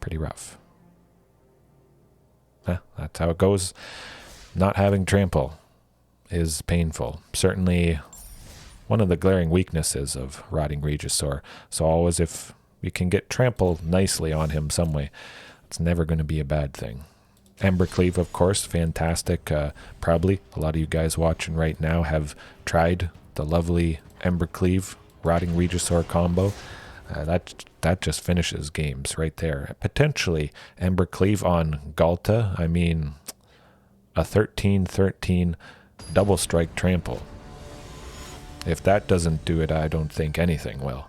Pretty rough. That's how it goes. Not having trample is painful. Certainly one of the glaring weaknesses of Rotting Regisaur. So always if you can get trample nicely on him some way, it's never going to be a bad thing. Embercleave, of course, fantastic. Probably a lot of you guys watching right now have tried the lovely Embercleave Rotting Regisaur combo. That just finishes games right there. Potentially Embercleave on Galta. I mean, a 13-13 double strike trample. If that doesn't do it, I don't think anything will.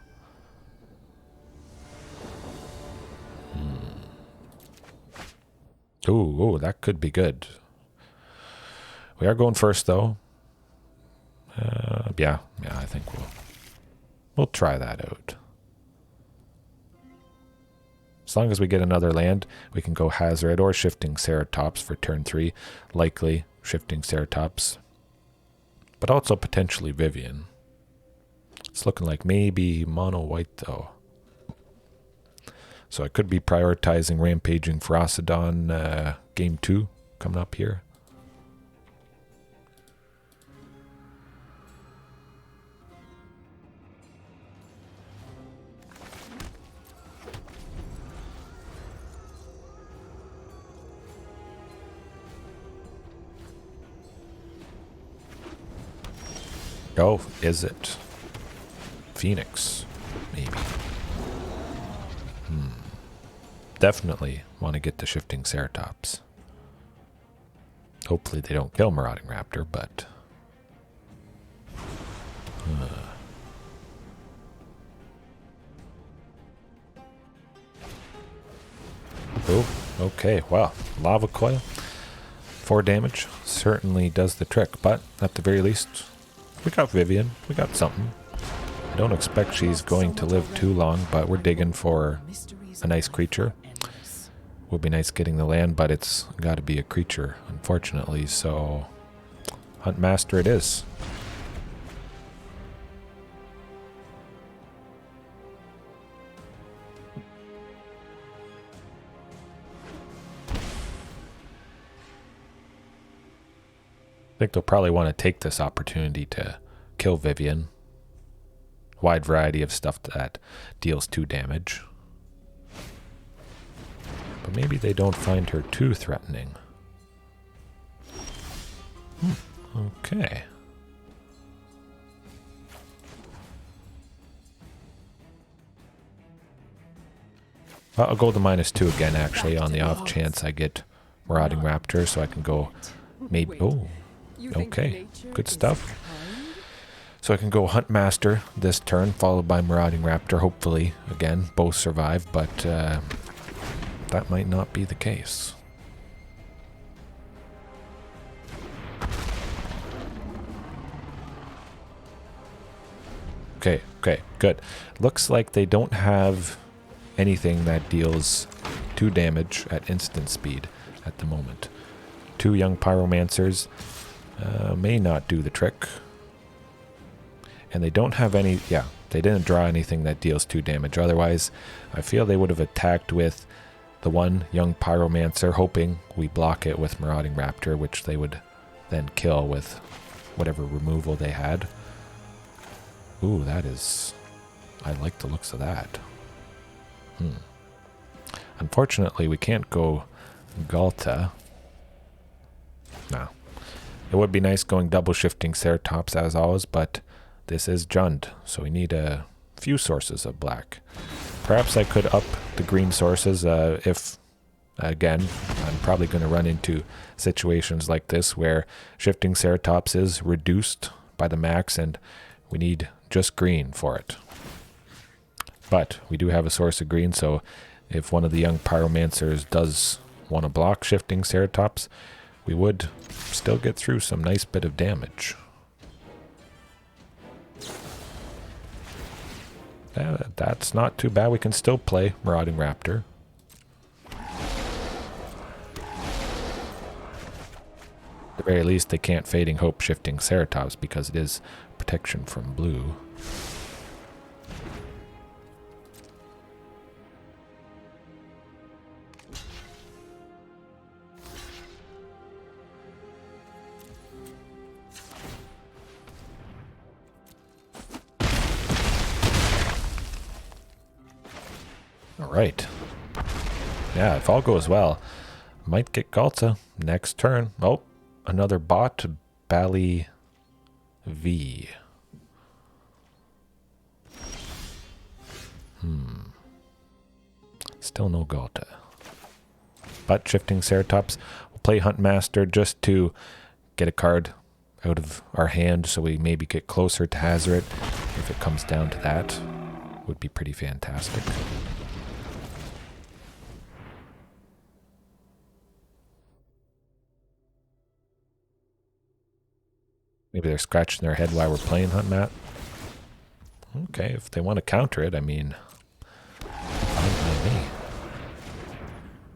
Ooh, that could be good. We are going first, though. Yeah, I think we'll try that out. As long as we get another land, we can go Hazoret or Shifting Ceratops for turn 3. Likely Shifting Ceratops. But also potentially Vivien. It's looking like maybe mono white, though. So I could be prioritizing Rampaging Ferocidon game 2 coming up here. Oh, is it? Phoenix, maybe. Definitely want to get the Shifting Ceratops. Hopefully they don't kill Marauding Raptor, but... Oh, okay, wow. Lava Coil. 4 damage. Certainly does the trick, but at the very least, we got Vivien. We got something. I don't expect she's going to live too long, but we're digging for a nice creature. Would be nice getting the land, but it's got to be a creature, unfortunately, so Huntmaster it is. I think they'll probably want to take this opportunity to kill Vivien. Wide variety of stuff that deals 2 damage. But maybe they don't find her too threatening. Okay. Well, I'll go to -2 again, actually, on the off chance I get Marauding Raptor, so I can go maybe... Oh, okay. Good stuff. So I can go Huntmaster this turn, followed by Marauding Raptor. Hopefully, again, both survive, but that might not be the case. Okay, good. Looks like they don't have anything that deals 2 damage at instant speed at the moment. 2 young Pyromancers may not do the trick. And they don't have any... Yeah, they didn't draw anything that deals 2 damage. Otherwise, I feel they would have attacked with the 1 young Pyromancer, hoping we block it with Marauding Raptor, which they would then kill with whatever removal they had. Ooh, that is... I like the looks of that. Unfortunately, we can't go Galta. No. It would be nice going double Shifting Ceratops as always, but this is Jund, so we need a few sources of black. Perhaps I could up the green sources if, again, I'm probably going to run into situations like this where Shifting Ceratops is reduced by the max and we need just green for it. But we do have a source of green, so if one of the young Pyromancers does want to block Shifting Ceratops, we would still get through some nice bit of damage. That's not too bad. We can still play Marauding Raptor. At the very least, they can't Fading Hope Shifting Ceratops because it is protection from blue. All right. Yeah, if all goes well, might get Galta next turn. Oh, another bot, Bally V. Still no Galta. But Shifting Ceratops, we'll play Huntmaster just to get a card out of our hand so we maybe get closer to Hazoret. If it comes down to that, would be pretty fantastic. Maybe they're scratching their head while we're playing Huntmat. Okay, if they want to counter it, I mean, fine by me.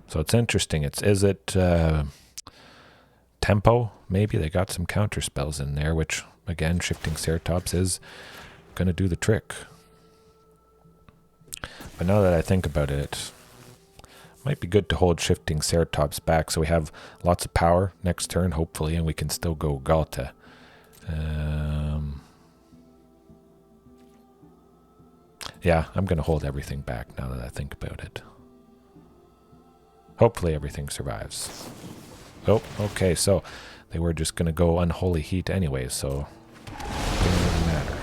So it's interesting. Is it tempo? Maybe they got some counter spells in there, which again, Shifting Ceratops is going to do the trick. But now that I think about it, it might be good to hold Shifting Ceratops back so we have lots of power next turn, hopefully, and we can still go Galta. Yeah, I'm going to hold everything back now that I think about it. Hopefully everything survives. Oh, okay, so they were just going to go Unholy Heat anyway, so it didn't really matter.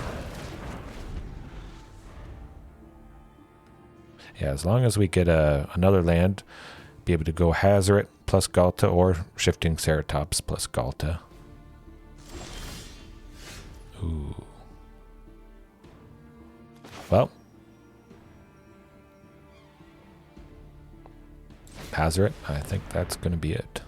Yeah, as long as we get another land, be able to go Hazoret plus Galta or Shifting Ceratops plus Galta. Ooh. Well. Hazoret, I think that's going to be it.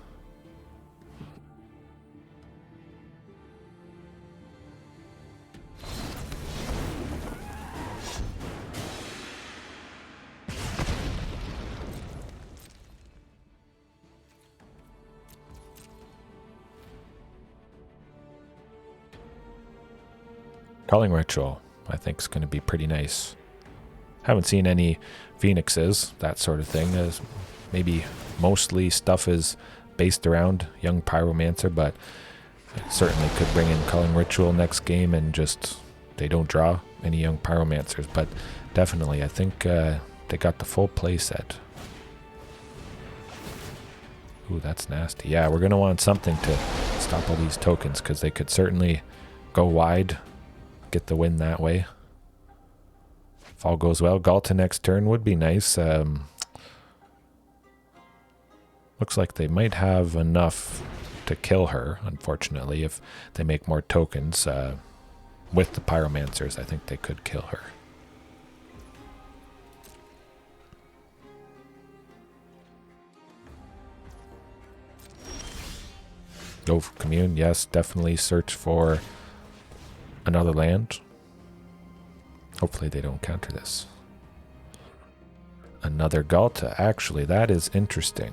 Culling Ritual, I think, is going to be pretty nice. Haven't seen any Phoenixes, that sort of thing. As maybe mostly stuff is based around Young Pyromancer, but certainly could bring in Culling Ritual next game and just they don't draw any Young Pyromancers. But definitely, I think they got the full play set. Ooh, that's nasty. Yeah, we're going to want something to stop all these tokens because they could certainly go wide, get the win that way. If all goes well, Galta next turn would be nice. Looks like they might have enough to kill her, unfortunately. If they make more tokens with the Pyromancers, I think they could kill her. Go for Commune, yes, definitely search for another land. Hopefully they don't counter this. Another Galta, actually, that is interesting.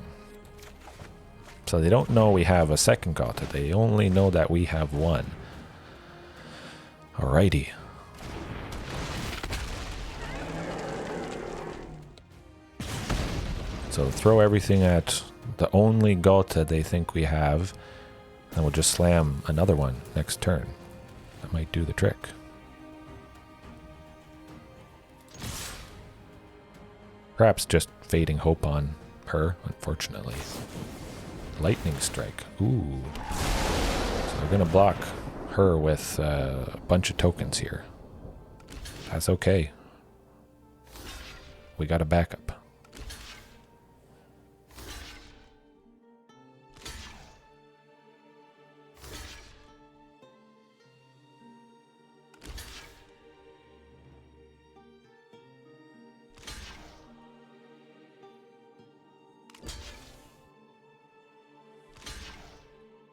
So they don't know we have a second Galta, they only know that we have one. Alrighty. So throw everything at the only Galta they think we have, and we'll just slam another one next turn. That might do the trick. Perhaps just fading hope on her, unfortunately. Lightning Strike. Ooh. So we're going to block her with a bunch of tokens here. That's okay. We got a backup.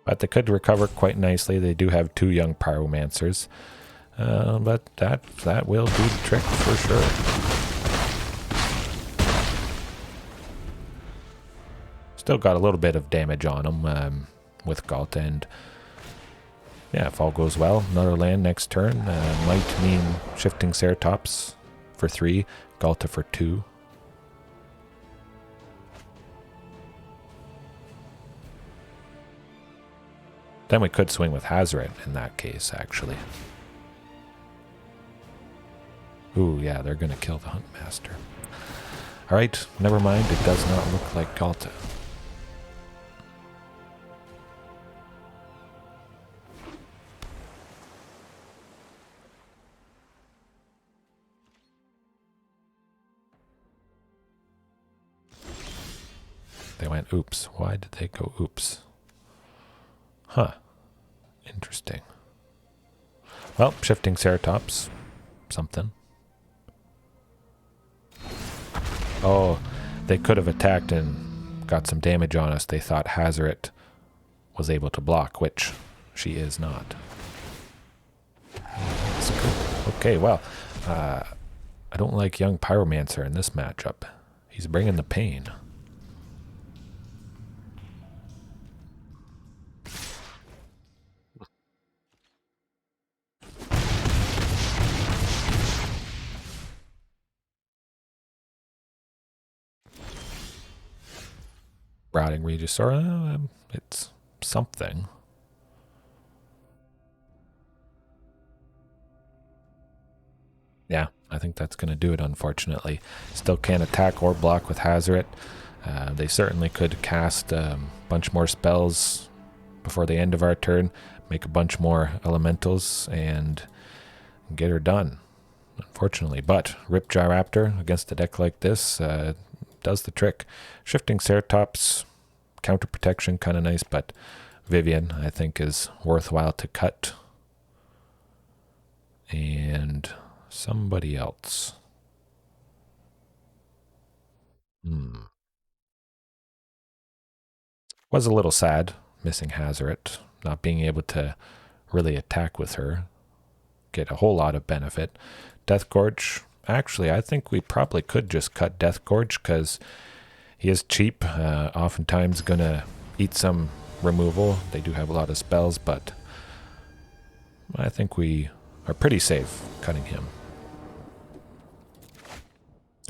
But they could recover quite nicely. They do have 2 young Pyromancers. But that will do the trick for sure. Still got a little bit of damage on them with Galta. And yeah, if all goes well, another land next turn. Might mean Shifting Ceratops for 3, Galta for 2. Then we could swing with Hazoret in that case, actually. Ooh, yeah, they're going to kill the Huntmaster. Alright, never mind. It does not look like Galta. They went oops. Why did they go oops? Huh. Interesting. Well, Shifting Ceratops. Something. Oh, they could have attacked and got some damage on us. They thought Hazoret was able to block, which she is not. That's good. Okay, well, I don't like young Pyromancer in this matchup. He's bringing the pain. Rotting Regisaur, it's something. Yeah, I think that's going to do it, unfortunately. Still can't attack or block with Hazoret. They certainly could cast a bunch more spells before the end of our turn, make a bunch more elementals, and get her done, unfortunately. But Ripjaw Raptor against a deck like this does the trick. Shifting Ceratops, counter protection, kind of nice, but Vivien, I think, is worthwhile to cut. And somebody else. Was a little sad, missing Hazoret, not being able to really attack with her, get a whole lot of benefit. Deathgorge, actually, I think we probably could just cut Deathgorge because he is cheap, oftentimes going to eat some removal. They do have a lot of spells, but I think we are pretty safe cutting him.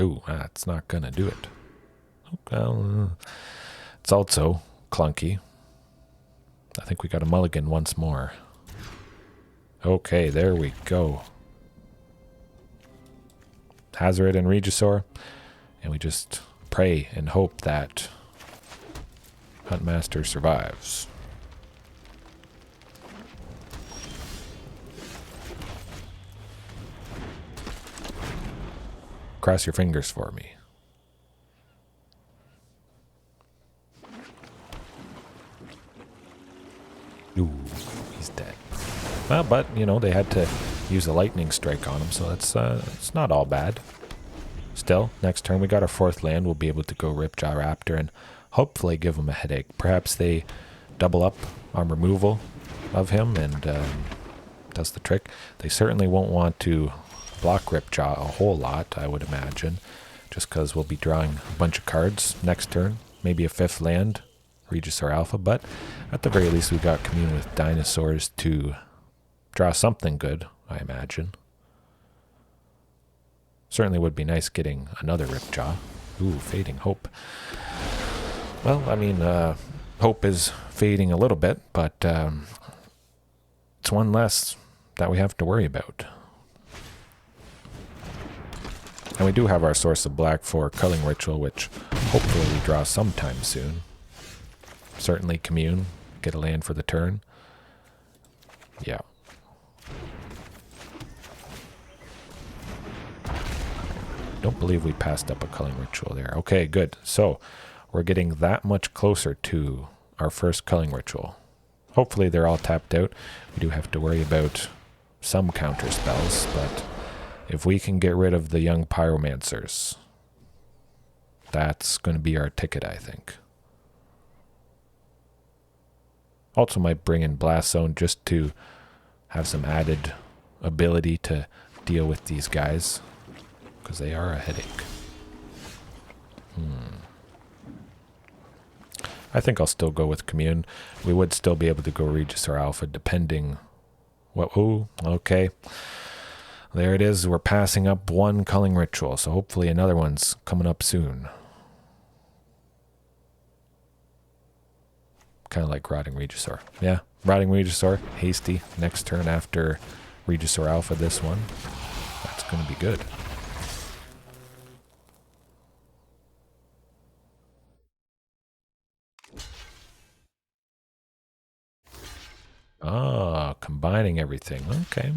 Ooh, that's not going to do it. Well, it's also clunky. I think we got a mulligan once more. Okay, there we go. Hazoret and Regisaur, and we just pray and hope that Huntmaster survives. Cross your fingers for me. Ooh, he's dead. Well, but, you know, they had to use a lightning strike on him, so that's it's not all bad. Still, next turn we got our 4th land. We'll be able to go Ripjaw Raptor and hopefully give him a headache. Perhaps they double up on removal of him and does the trick. They certainly won't want to block Ripjaw a whole lot, I would imagine, just because we'll be drawing a bunch of cards next turn. Maybe a 5th land, Regisaur Alpha, but at the very least we got Commune with Dinosaurs to draw something good, I imagine. Certainly would be nice getting another Ripjaw. Ooh, Fading Hope. Well, I mean, hope is fading a little bit, but it's one less that we have to worry about. And we do have our source of black for Culling Ritual, which hopefully we draw sometime soon. Certainly Commune, get a land for the turn. Yeah. Don't believe we passed up a Culling Ritual there. Okay, good. So we're getting that much closer to our first Culling Ritual. Hopefully they're all tapped out. We do have to worry about some counter spells, but if we can get rid of the young Pyromancers, that's going to be our ticket, I think. Also might bring in Blast Zone just to have some added ability to deal with these guys, because they are a headache. I think I'll still go with Commune. We would still be able to go Regisaur Alpha depending what... Oh, okay. There it is. We're passing up one Culling Ritual, so hopefully another one's coming up soon. Kind of like Rotting Regisaur. Yeah, Rotting Regisaur, hasty. Next turn after Regisaur Alpha, this one. That's going to be good. Ah, combining everything. Okay,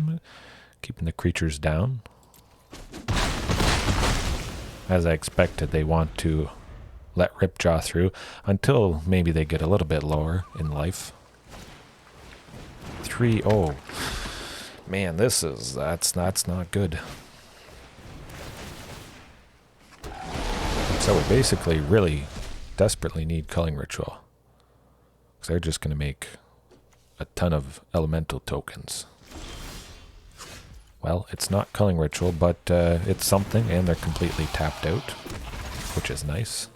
keeping the creatures down. As I expected, they want to let Ripjaw through until maybe they get a little bit lower in life. 3-0. Man, that's not good. So we basically really desperately need Culling Ritual. Because they're just going to make a ton of elemental tokens. Well, it's not Culling Ritual, but it's something, and they're completely tapped out, which is nice.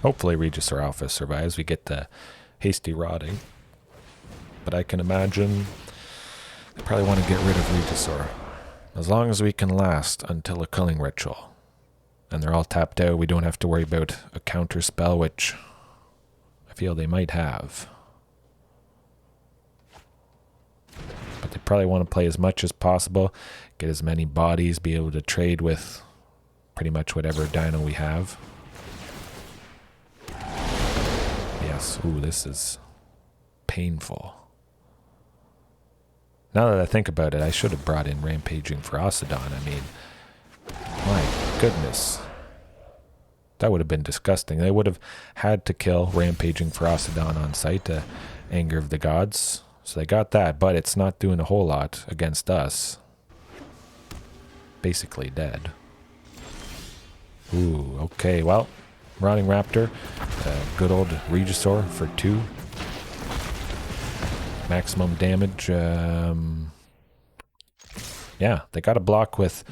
Hopefully Regisaur Alpha survives. We get the hasty rotting. But I can imagine they probably want to get rid of Regisaur. As long as we can last until a Culling Ritual. And they're all tapped out, we don't have to worry about a counter spell, which I feel they might have. But they probably want to play as much as possible, get as many bodies, be able to trade with pretty much whatever dino we have. Yes, ooh, this is painful. Now that I think about it, I should have brought in Rampaging Ferocidon. I mean, my goodness. That would have been disgusting. They would have had to kill Rampaging Ferocidon on sight to Anger of the Gods. So they got that, but it's not doing a whole lot against us. Basically dead. Ooh, okay, well, Rotting Raptor, good old Regisaur for 2. Maximum damage. Yeah, they got a block with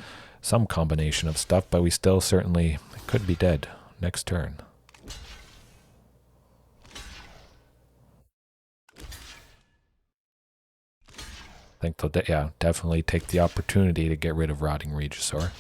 some combination of stuff, but we still certainly could be dead next turn. I think they'll definitely take the opportunity to get rid of Rotting Regisaur.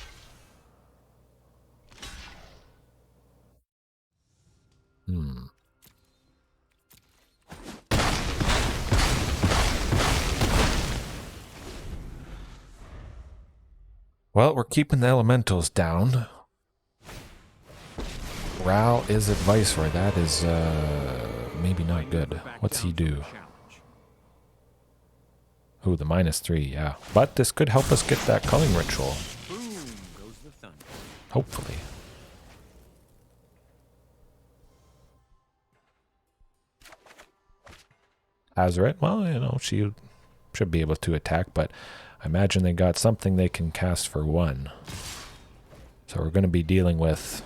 Well, we're keeping the elementals down. Ral is Advisory. That is maybe not good. What's he do? Ooh, the -3, yeah. But this could help us get that Culling Ritual. Hopefully. Hazoret, well, you know, she should be able to attack, but I imagine they got something they can cast for 1. So we're going to be dealing with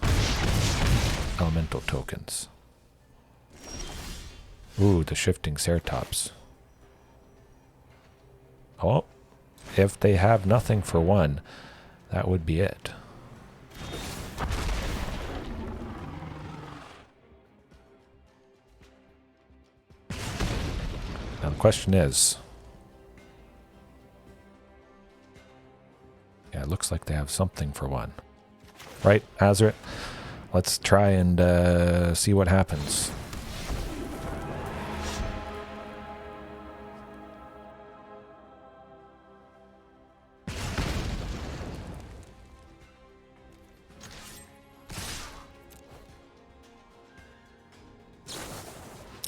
elemental tokens. Ooh, the Shifting Ceratops. Oh, if they have nothing for 1, that would be it. Now the question is... Yeah, it looks like they have something for 1. Right, Hazoret? Let's try and see what happens.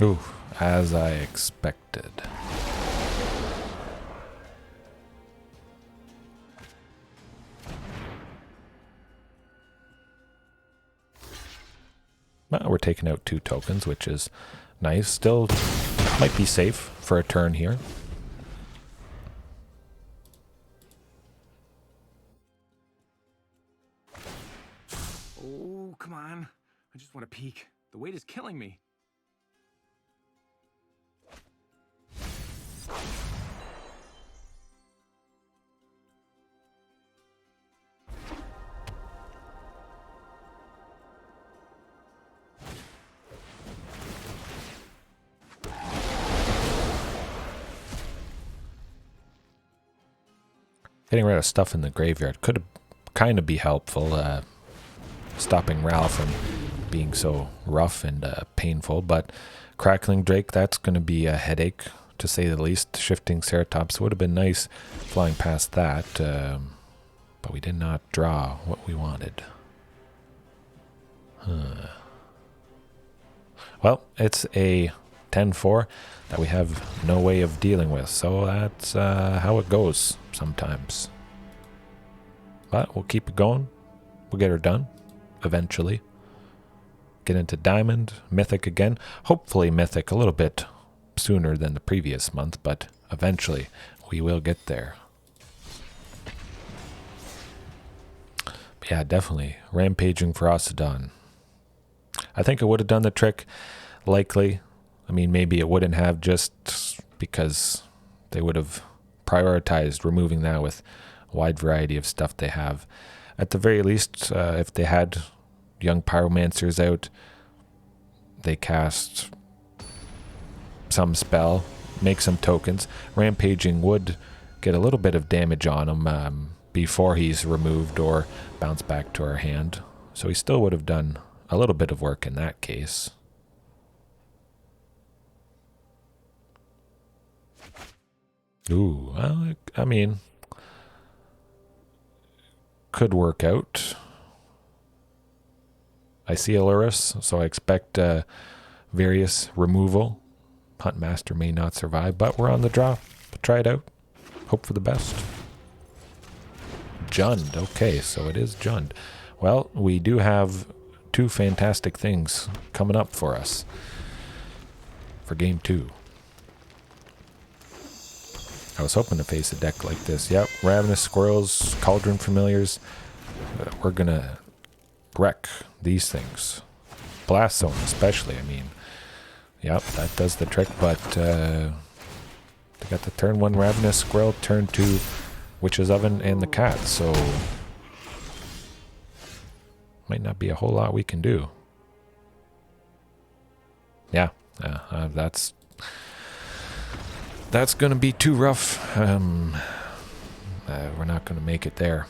Ooh, as I expected. Well, we're taking out 2 tokens, which is nice. Still might be safe for a turn here. Oh, come on. I just want to peek. The weight is killing me. Getting rid of stuff in the graveyard could kind of be helpful, stopping Ral from being so rough and painful, but Crackling Drake, that's going to be a headache to say the least. Shifting Ceratops would have been nice flying past that, but we did not draw what we wanted. Well, it's a 10-4 that we have no way of dealing with, so that's how it goes sometimes. But we'll keep it going. We'll get her done eventually. Get into Diamond, Mythic again. Hopefully Mythic a little bit sooner than the previous month, but eventually we will get there. But yeah, definitely Rampaging Ferocidon. I think it would have done the trick, likely. I mean, maybe it wouldn't have, just because they would have prioritized removing that with a wide variety of stuff they have. At the very least, if they had young pyromancers out, they cast some spell, make some tokens. Rampaging would get a little bit of damage on him before he's removed or bounce back to our hand. So he still would have done a little bit of work in that case. Ooh, well, I mean, could work out. I see Aluris, so I expect various removal. Huntmaster may not survive, but we're on the draw. We'll try it out. Hope for the best. Jund. Okay, so it is Jund. Well, we do have two fantastic things coming up for us for game 2. I was hoping to face a deck like this. Yep, Ravenous Squirrels, Cauldron Familiars. We're going to wreck these things. Blast Zone especially, I mean. Yep, that does the trick, but they got the turn 1 Ravenous Squirrel, turn 2 Witch's Oven, and the cat, so might not be a whole lot we can do. Yeah, that's going to be too rough. We're not going to make it there.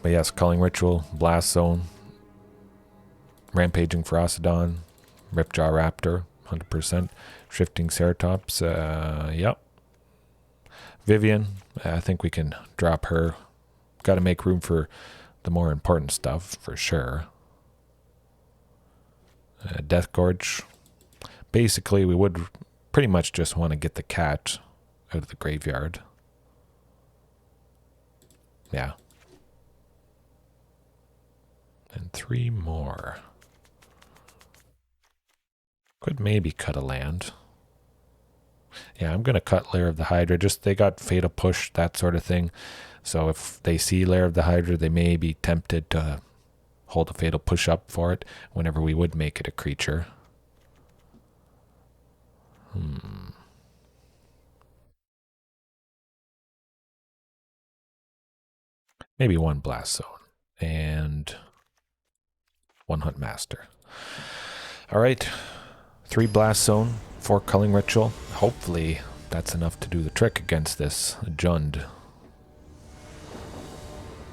But yes, Culling Ritual, Blast Zone, Rampaging Ferocidon, Ripjaw Raptor, 100%, Shifting Ceratops, yep. Vivien, I think we can drop her. Got to make room for the more important stuff, for sure. Deathgorge. Basically, we would pretty much just want to get the cat out of the graveyard. Yeah. And 3 more. Could maybe cut a land. Yeah, I'm going to cut Lair of the Hydra. Just they got Fatal Push, that sort of thing. So if they see Lair of the Hydra, they may be tempted to hold a Fatal Push up for it whenever we would make it a creature. Maybe 1 Blast Zone and 1 Huntmaster. All right, 3 Blast Zone, 4 Culling Ritual. Hopefully that's enough to do the trick against this Jund.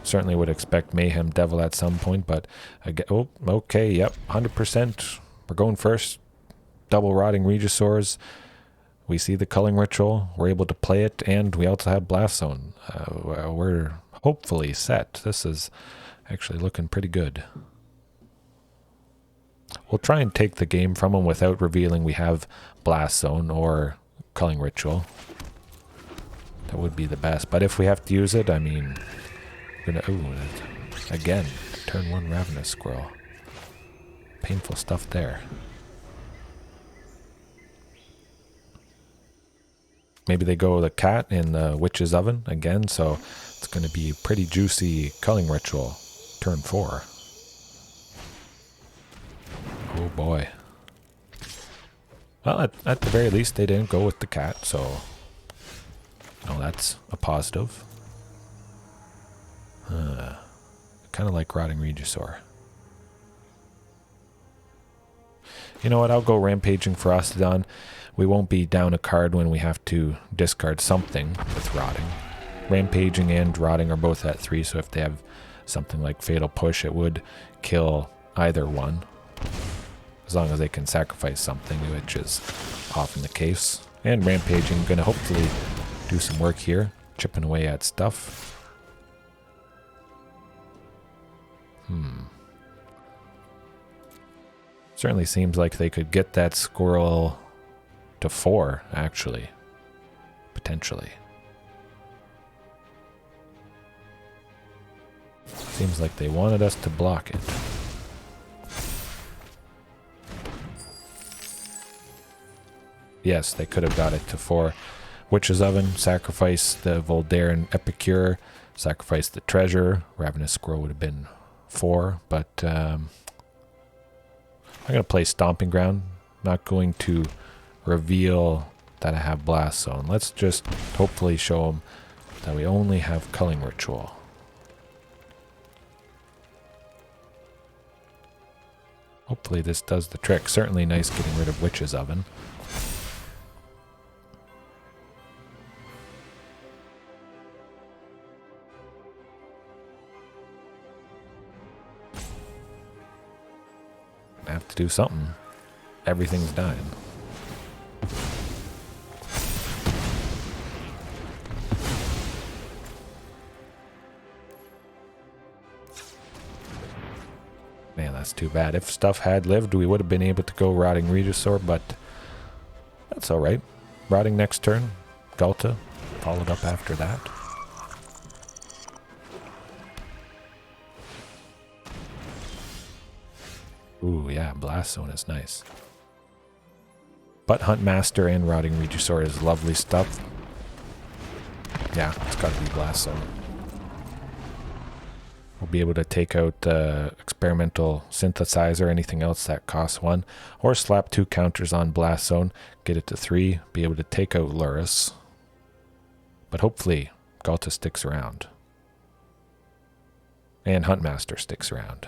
Certainly would expect Mayhem Devil at some point, but again, oh, okay, yep, 100%. We're going first. Double Rotting Regisaurs. We see the Culling Ritual. We're able to play it, and we also have Blast Zone. We're hopefully set. This is actually looking pretty good. We'll try and take the game from them without revealing we have Blast Zone or Culling Ritual. That would be the best. But if we have to use it, I mean, we're gonna. Ooh, again, turn 1 Ravenous Squirrel. Painful stuff there. Maybe they go the cat in the Witch's Oven again, so it's going to be pretty juicy Culling Ritual. Turn 4. Oh boy. Well, at the very least, they didn't go with the cat, so that's a positive. Kind of like Rotting Regisaur. You know what? I'll go Rampaging Ferocidon. We won't be down a card when we have to discard something with Rotting. Rampaging and Rotting are both at 3, so if they have something like Fatal Push, it would kill either one. as long as they can sacrifice something, which is often the case. And Rampaging going to hopefully do some work here, chipping away at stuff. Certainly seems like they could get that squirrel to 4, actually. Potentially. Seems like they wanted us to block it. Yes, they could have got it to 4. Witch's Oven, sacrifice the Voldaren Epicure, sacrifice the treasure. Ravenous Squirrel would have been 4, but I'm going to play Stomping Ground. Not going to reveal that I have Blast Zone. Let's just hopefully show them that we only have Culling Ritual. Hopefully this does the trick. Certainly nice getting rid of Witch's Oven. I have to do something. Everything's dying. Man, that's too bad. If stuff had lived, we would have been able to go Rotting Regisaur, but that's alright. Rotting next turn. Ghalta followed up after that. Ooh, yeah, Blast Zone is nice. But Huntmaster and Rotting Regisaur is lovely stuff. Yeah, it's got to be Blast Zone. We'll be able to take out the Experimental Synthesizer, anything else that costs 1, or slap 2 counters on Blast Zone, get it to 3, be able to take out Lurrus. But hopefully, Ghalta sticks around. And Huntmaster sticks around.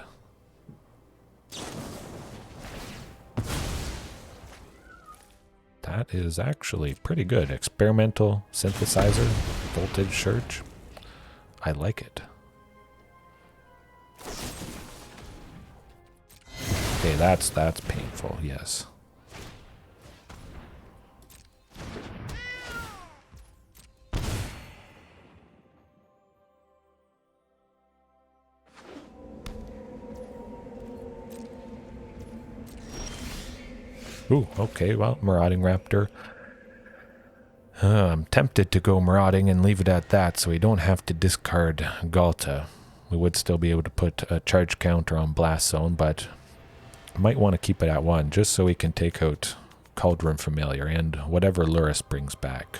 That is actually pretty good. Experimental Synthesizer, Voltage Surge. I like it. Okay, that's painful, yes. Ooh, okay, well, Marauding Raptor. I'm tempted to go Marauding and leave it at that, so we don't have to discard Ghalta. We would still be able to put a charge counter on Blast Zone, but might want to keep it at 1, just so we can take out Cauldron Familiar and whatever Lurrus brings back.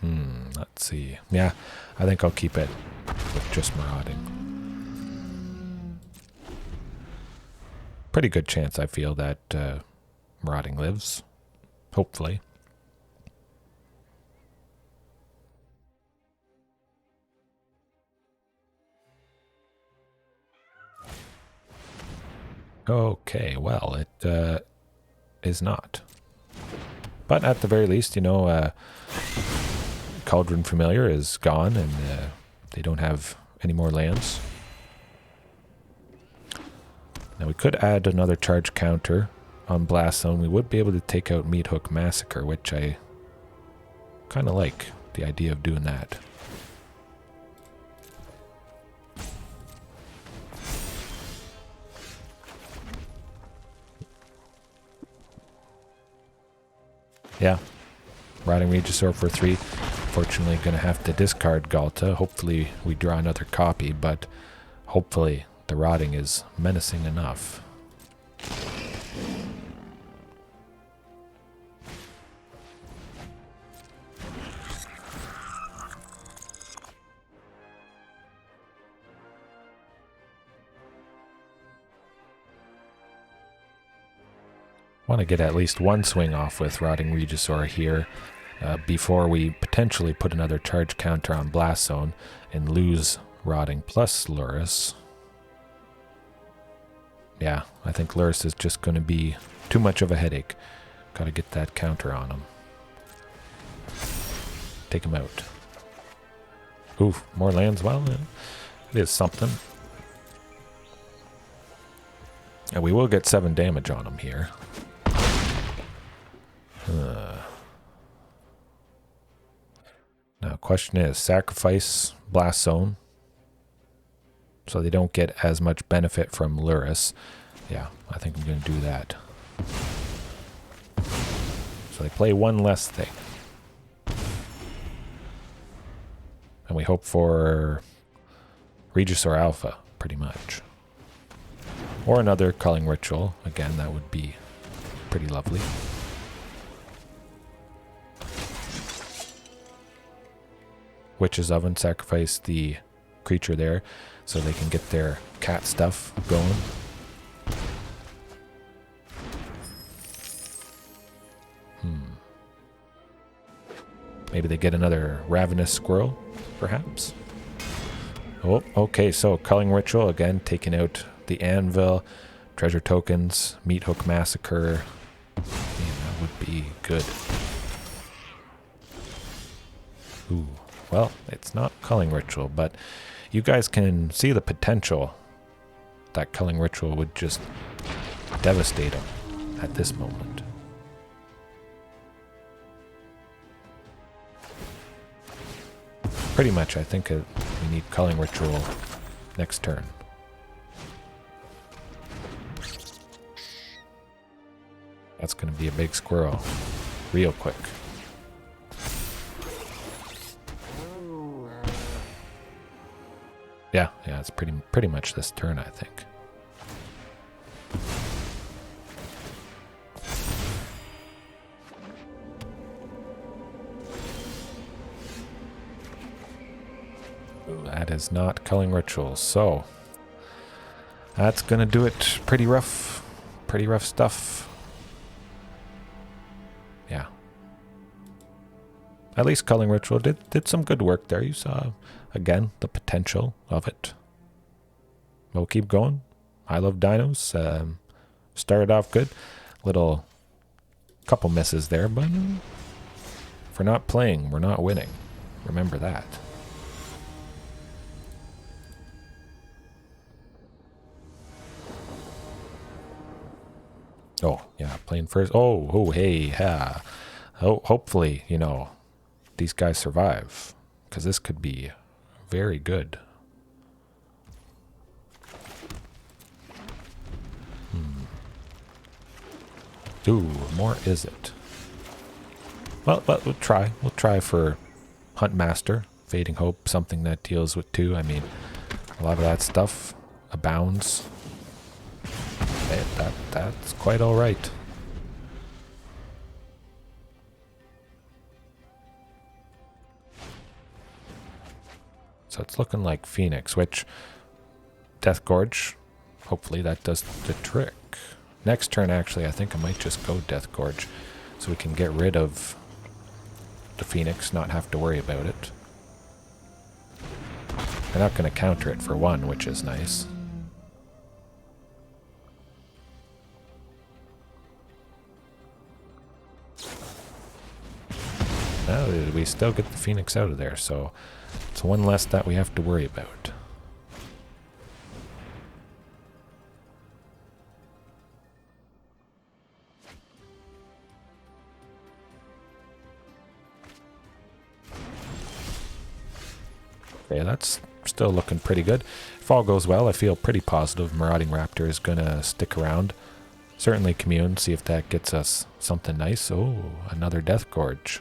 Let's see. Yeah, I think I'll keep it with just Marauding. Pretty good chance, I feel, that Marauding lives. Hopefully. Okay, well, it is not. But at the very least, you know, Cauldron Familiar is gone, and they don't have any more lands. Now we could add another charge counter on Blast Zone. We would be able to take out Meathook Massacre, which I kind of like, the idea of doing that. Yeah, Rotting Regisaur for 3. Fortunately, going to have to discard Ghalta. Hopefully we draw another copy, but hopefully the Rotting is menacing enough. Want to get at least one swing off with Rotting Regisaur here before we potentially put another charge counter on Blast Zone and lose Rotting plus Lurrus. Yeah, I think Lurrus is just going to be too much of a headache. Got to get that counter on him. Take him out. Oof, more lands? Well, it is something. And we will get 7 damage on him here. Now, question is, sacrifice Blast Zone so they don't get as much benefit from Luris. Yeah, I think I'm going to do that. So they play one less thing. And we hope for Regisaur Alpha, pretty much. Or another Culling Ritual. Again, that would be pretty lovely. Witch's Oven, sacrifice the creature there so they can get their cat stuff going. Maybe they get another Ravenous Squirrel, perhaps. Oh, okay, so Culling Ritual, again, taking out the Anvil, Treasure Tokens, Meat Hook Massacre. Yeah, that would be good. Ooh, well, it's not Culling Ritual, but you guys can see the potential that Culling Ritual would just devastate them at this moment. Pretty much, I think we need Culling Ritual next turn. That's going to be a big squirrel real quick. Yeah, it's pretty much this turn, I think. Ooh, that is not Culling Ritual, so that's gonna do it. Pretty rough stuff. Yeah. At least Culling Ritual did some good work there. You saw, again, the potential of it. We'll keep going. I love Dinos. Started off good. Little couple misses there, but if we're not playing, we're not winning. Remember that. Oh, yeah, playing first. Oh, hey, yeah. Oh, hopefully, these guys survive, because this could be very good. Ooh, more is it? Well, we'll try. We'll try for Huntmaster, Fading Hope, something that deals with 2. I mean, a lot of that stuff abounds. That's quite all right. So it's looking like Phoenix, which Deathgorge, hopefully that does the trick. Next turn, actually, I think I might just go Deathgorge so we can get rid of the Phoenix, not have to worry about it. They're not going to counter it for 1, which is nice. We still get the Phoenix out of there, so it's 1 less that we have to worry about. Okay, that's still looking pretty good. If all goes well, I feel pretty positive Marauding Raptor is going to stick around. Certainly Commune, see if that gets us something nice. Oh, another Deathgorge.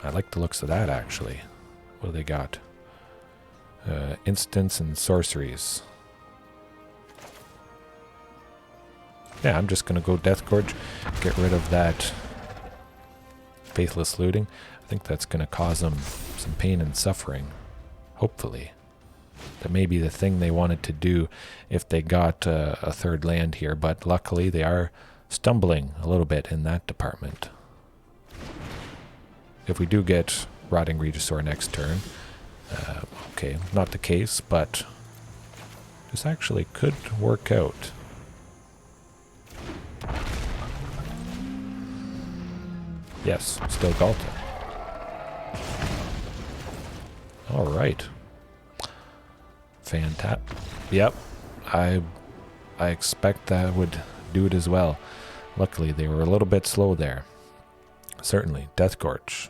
I like the looks of that, actually. What do they got? Instants and sorceries. Yeah, I'm just going to go Deathgorge. Get rid of that Faithless Looting. I think that's going to cause them some pain and suffering. Hopefully. That may be the thing they wanted to do if they got a 3rd land here. But luckily, they are stumbling a little bit in that department. If we do get Rotting Regisaur next turn, okay, not the case, but this actually could work out. Yes, still Galta. All right. Fantastic. Yep, I I expect that would do it as well. Luckily, they were a little bit slow there. Certainly, Deathgorge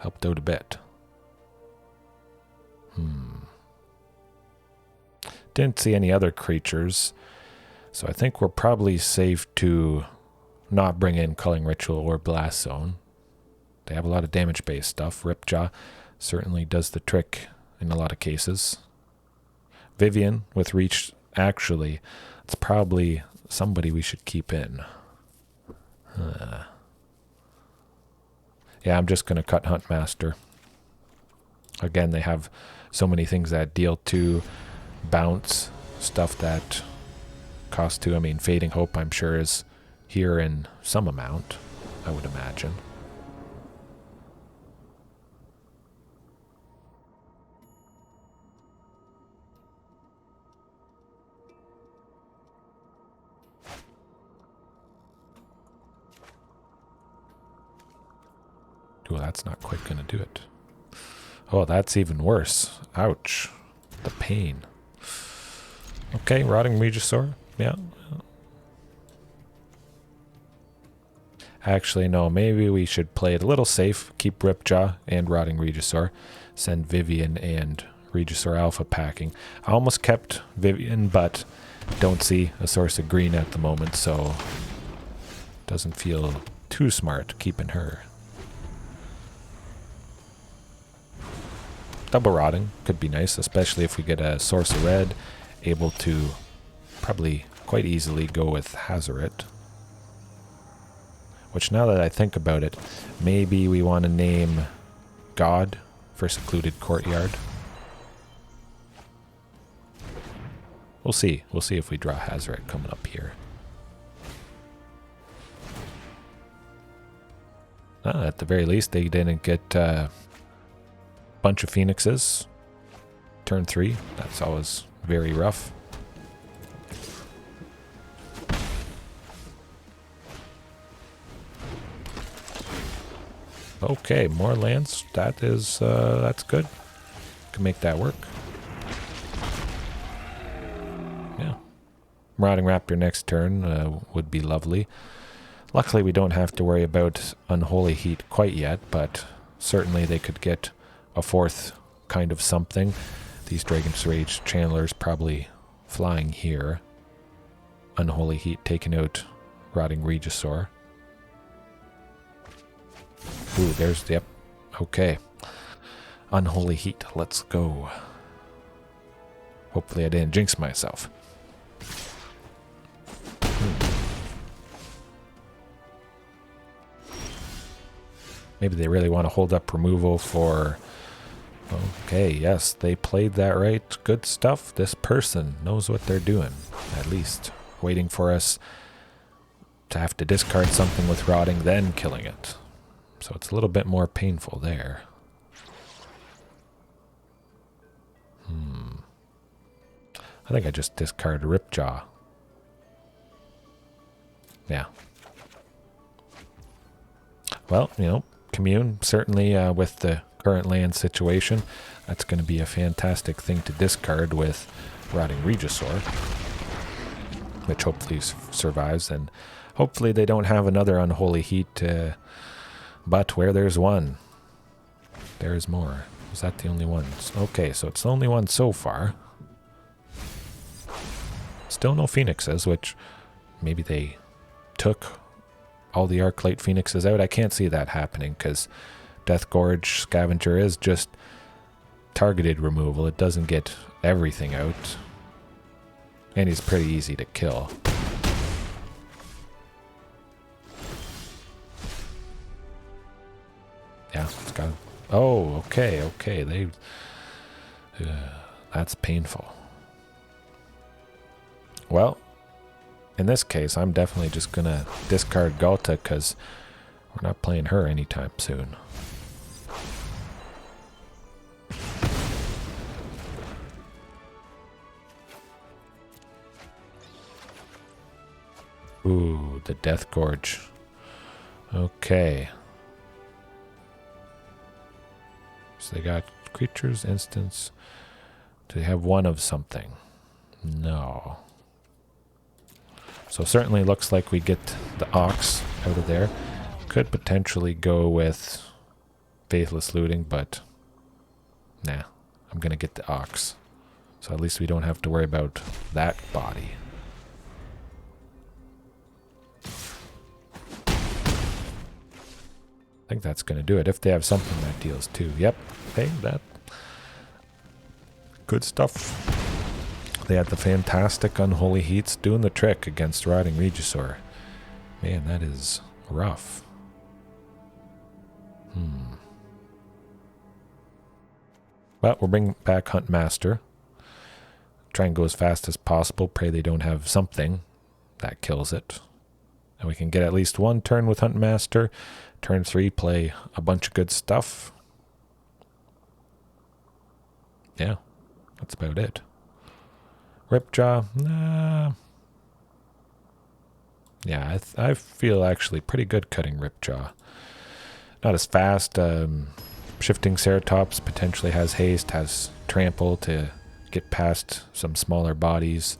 helped out a bit. Didn't see any other creatures, so I think we're probably safe to not bring in Culling Ritual or Blast Zone. They have a lot of damage-based stuff. Ripjaw certainly does the trick in a lot of cases. Vivien with Reach, actually, it's probably somebody we should keep in. Yeah, I'm just going to cut Huntmaster. Again, they have so many things that deal 2, bounce, stuff that cost 2. I mean, Fading Hope, I'm sure, is here in some amount, I would imagine. Ooh, that's not quite going to do it. Oh, that's even worse. Ouch. The pain. Okay, Rotting Regisaur. Yeah. Actually, no. Maybe we should play it a little safe. Keep Ripjaw and Rotting Regisaur. Send Vivien and Regisaur Alpha packing. I almost kept Vivien, but don't see a source of green at the moment, so doesn't feel too smart keeping her. Double Rotting could be nice, especially if we get a source of red, able to probably quite easily go with Hazoret. Which, now that I think about it, maybe we want to name God for Secluded Courtyard. We'll see. We'll see if we draw Hazoret coming up here. At the very least, they didn't get bunch of phoenixes. Turn 3. That's always very rough. Okay, more lands. That is that's good. Can make that work. Yeah. Marauding Raptor next turn would be lovely. Luckily, we don't have to worry about Unholy Heat quite yet, but certainly they could get a 4th kind of something. These Dragon's Rage Channelers probably flying here. Unholy Heat taking out Rotting Regisaur. Ooh, there's the... Yep. Okay. Unholy Heat. Let's go. Hopefully I didn't jinx myself. Maybe they really want to hold up removal for... Okay, yes, they played that right. Good stuff. This person knows what they're doing, at least. Waiting for us to have to discard something with Rotting, then killing it. So it's a little bit more painful there. I think I just discarded Ripjaw. Yeah. Well, you know, Commune, certainly with the current land situation, that's going to be a fantastic thing to discard with Rotting Regisaur, which hopefully survives, and hopefully they don't have another Unholy Heat, but where there's one, there's more. Is that the only one? Okay, so it's the only one so far. Still no Phoenixes, which maybe they took all the Arclight Phoenixes out. I can't see that happening because Deathgorge Scavenger is just targeted removal. It doesn't get everything out. And he's pretty easy to kill. Yeah, it's got... Oh, okay, okay. They... that's painful. Well, in this case, I'm definitely just going to discard Galta because we're not playing her anytime soon. Ooh, the Deathgorge. Okay. So they got creatures, instants. Do they have one of something? No. So certainly looks like we get the Ox out of there. Could potentially go with Faithless Looting, but nah, I'm going to get the Ox. So at least we don't have to worry about that body. I think that's going to do it. If they have something that deals 2. Yep. Hey, that. Good stuff. They had the fantastic Unholy Heats doing the trick against Rotting Regisaur. Man, that is rough. Well, we'll bring back Huntmaster. Try and go as fast as possible. Pray they don't have something that kills it. And we can get at least 1 turn with Huntmaster. Turn 3, play a bunch of good stuff. Yeah, that's about it. Ripjaw, nah. Yeah, I feel actually pretty good cutting Ripjaw. Not as fast. Shifting Ceratops potentially has haste, has trample to get past some smaller bodies.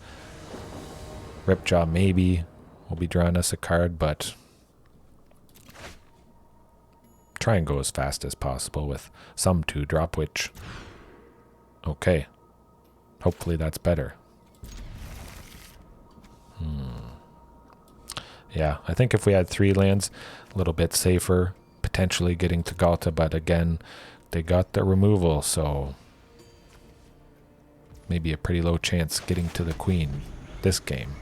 Ripjaw maybe will be drawing us a card, but try and go as fast as possible with some 2-drop, which, okay, hopefully that's better. Yeah, I think if we had 3 lands, a little bit safer, potentially getting to Galta, but again, they got the removal, so maybe a pretty low chance getting to the Queen this game.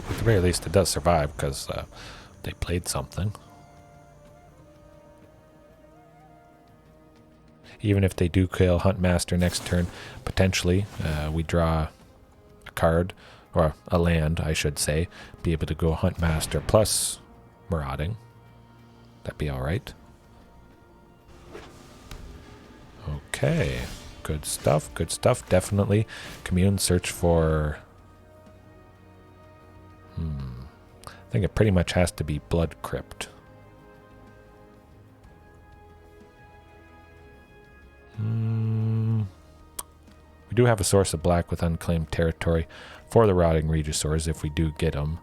At the very least, it does survive because they played something. Even if they do kill Huntmaster next turn, potentially we draw a card, or a land, I should say. Be able to go Huntmaster plus Marauding. That'd be alright. Okay. Good stuff, good stuff, definitely. Commune, search for... I think it pretty much has to be Blood Crypt. We do have a source of black with Unclaimed Territory for the Rotting Regisaurs if we do get them,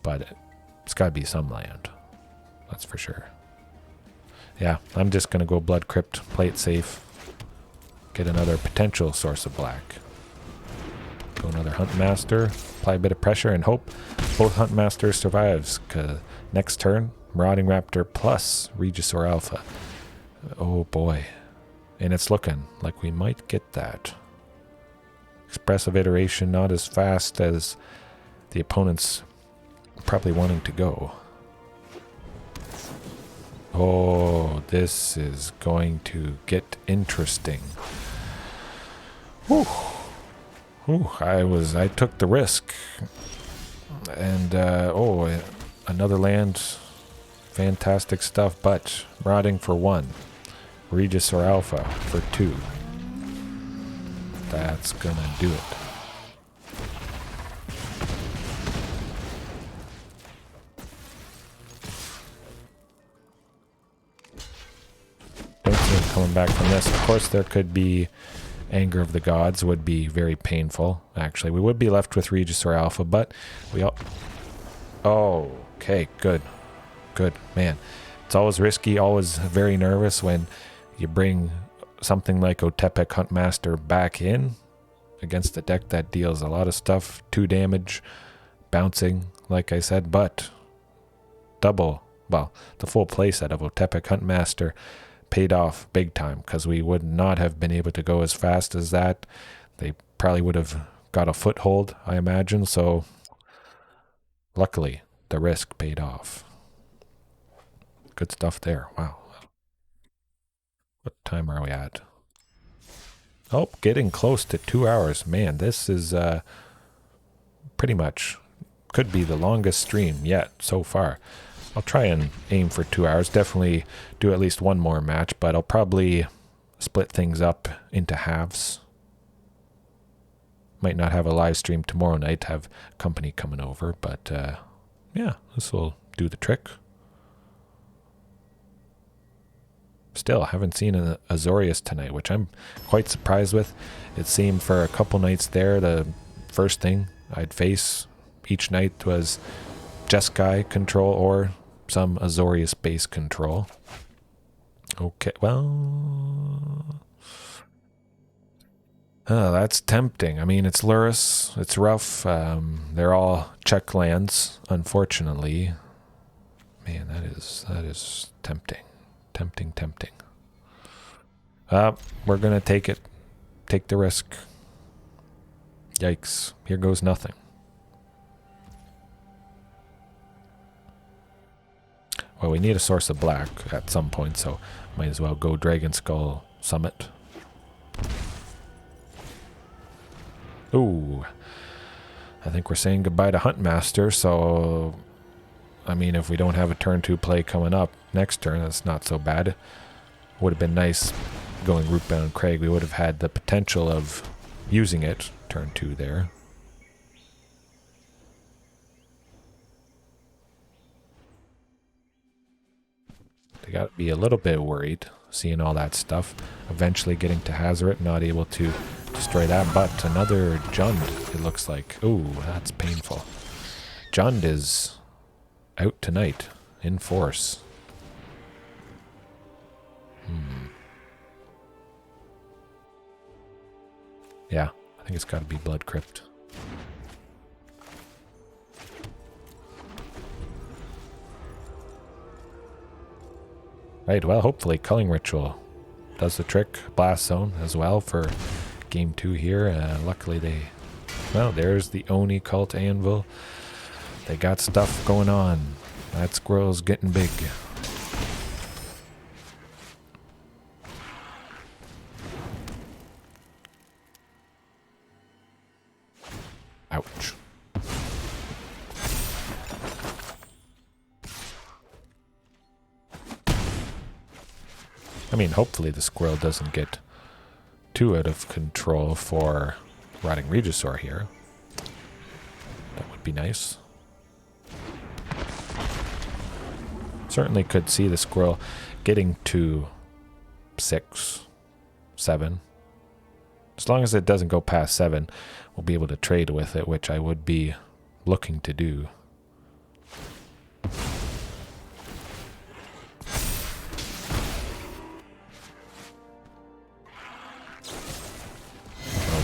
but it's got to be some land. That's for sure. Yeah, I'm just going to go Blood Crypt, play it safe, get another potential source of black. Go another Huntmaster, apply a bit of pressure, and hope both Huntmasters survives. Cause next turn, Marauding Raptor plus Regisaur Alpha. Oh boy. And it's looking like we might get that. Expressive Iteration not as fast as the opponent's probably wanting to go. Oh, this is going to get interesting. Whew. Ooh, I took the risk. And, another land. Fantastic stuff, but Rotting for 1. Regisaur Alpha for 2. That's gonna do it. Don't see him coming back from this. Of course, there could be Anger of the Gods, would be very painful. Actually, we would be left with Regisaur Alpha, but we all... Oh, okay, good. Good, man. It's always risky, always very nervous when you bring something like Otepec Huntmaster back in against a deck that deals a lot of stuff. 2 damage, bouncing, like I said, but the full playset of Otepec Huntmaster paid off big time because we would not have been able to go as fast as that. They probably would have got a foothold, I imagine, so luckily the risk paid off. Good stuff there. Wow. What time are we at? Oh, getting close to 2 hours. Man, this is pretty much could be the longest stream yet so far. I'll try and aim for 2 hours. Definitely do at least one more match, but I'll probably split things up into halves. Might not have a live stream tomorrow night, have company coming over, but yeah, this will do the trick. Still, haven't seen an Azorius tonight, which I'm quite surprised with. It seemed for a couple nights there, the first thing I'd face each night was Jeskai control or some Azorius base control. Okay, well... that's tempting. I mean, it's Lurrus, it's rough. They're all check lands, unfortunately. Man, that is tempting. Tempting. We're gonna take it. Take the risk. Yikes. Here goes nothing. Well, we need a source of black at some point, so might as well go Dragonskull Summit. Ooh. I think we're saying goodbye to Huntmaster, so... I mean, if we don't have a turn 2 play coming up next turn, that's not so bad. Would have been nice going Rootbound Crag. We would have had the potential of using it turn 2 there. They got to be a little bit worried seeing all that stuff. Eventually getting to Hazoret, not able to destroy that, but another Jund, it looks like. Ooh, that's painful. Jund is out tonight in force. Yeah, I think it's got to be Blood Crypt. Right, well, hopefully Culling Ritual does the trick. Blast Zone as well for game 2 here. Luckily they... Well, there's the Oni Cult Anvil. They got stuff going on. That squirrel's getting big. Ouch. I mean, hopefully the squirrel doesn't get too out of control for Rotting Regisaur here. That would be nice. Certainly could see the squirrel getting to 6, 7. As long as it doesn't go past 7, we'll be able to trade with it, which I would be looking to do.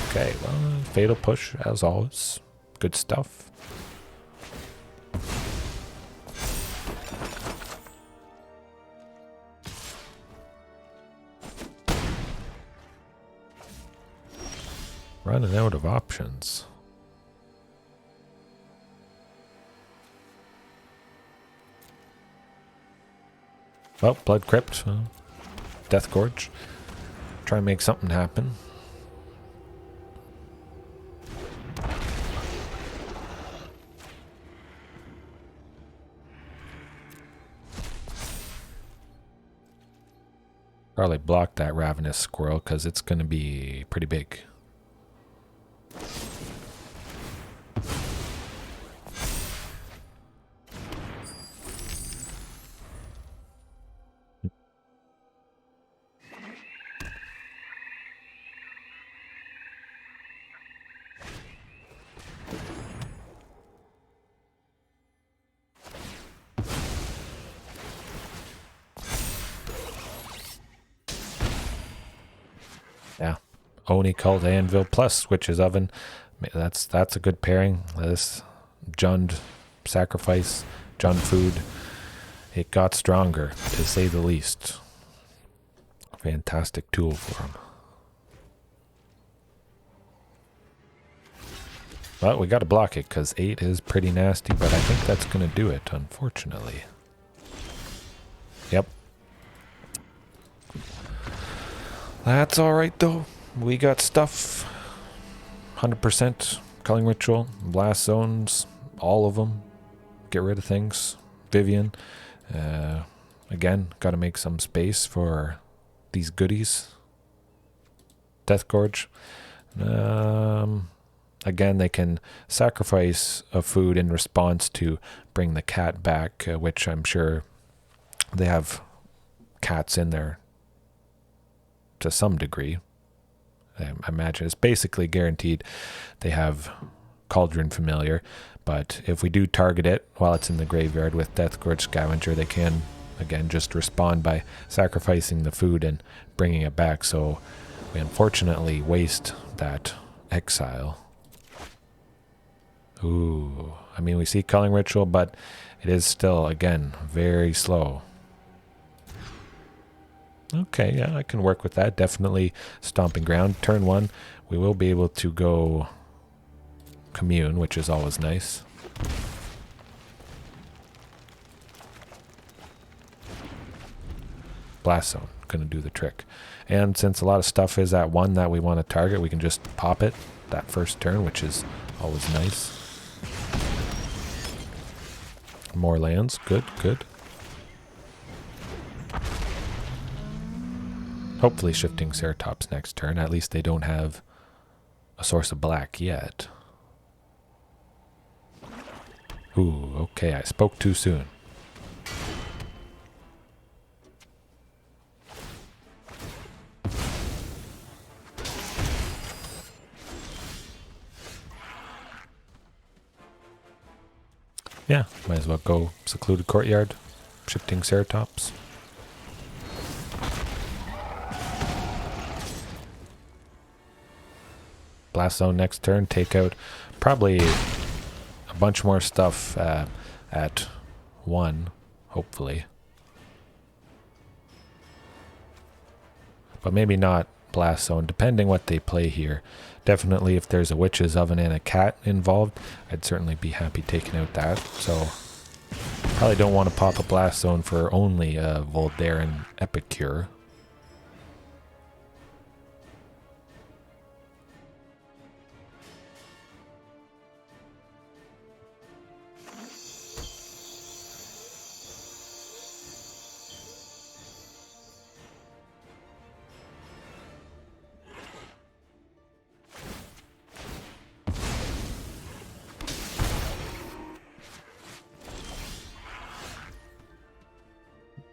Okay, well, Fatal Push as always. Good stuff. Running out of options. Well, Blood Crypt, Deathgorge. Try and make something happen. Probably block that Ravenous Squirrel because it's going to be pretty big. Yeah, Oni Cult Anvil plus Witch's Oven. That's a good pairing. This Jund sacrifice, Jund food. It got stronger, to say the least. Fantastic tool for him. Well, we got to block it because 8 is pretty nasty, but I think that's going to do it, unfortunately. Yep. That's alright though. We got stuff. 100% Culling Ritual, Blast Zones, all of them. Get rid of things. Vivien. Again, got to make some space for these goodies. Deathgorge. again, they can sacrifice a food in response to bring the cat back, which I'm sure they have cats in there to some degree. I imagine it's basically guaranteed they have Cauldron Familiar, but if we do target it while it's in the graveyard with Deathgorge Scavenger, they can, again, just respond by sacrificing the food and bringing it back. So we unfortunately waste that exile. Ooh, I mean, we see Culling Ritual, but it is still, again, very slow. Okay, yeah, I can work with that. Definitely Stomping Ground. Turn 1, we will be able to go Commune, which is always nice. Blast Zone, gonna do the trick. And since a lot of stuff is at 1 that we want to target, we can just pop it that first turn, which is always nice. More lands, good, good. Hopefully Shifting Ceratops next turn. At least they don't have a source of black yet. Ooh, okay, I spoke too soon. Yeah, might as well go Secluded Courtyard, Shifting Ceratops. Blast Zone next turn, take out probably a bunch more stuff at 1, hopefully. But maybe not Blast Zone, depending what they play here. Definitely if there's a Witch's Oven and a cat involved, I'd certainly be happy taking out that. So probably don't want to pop a Blast Zone for only a Voldaren Epicure.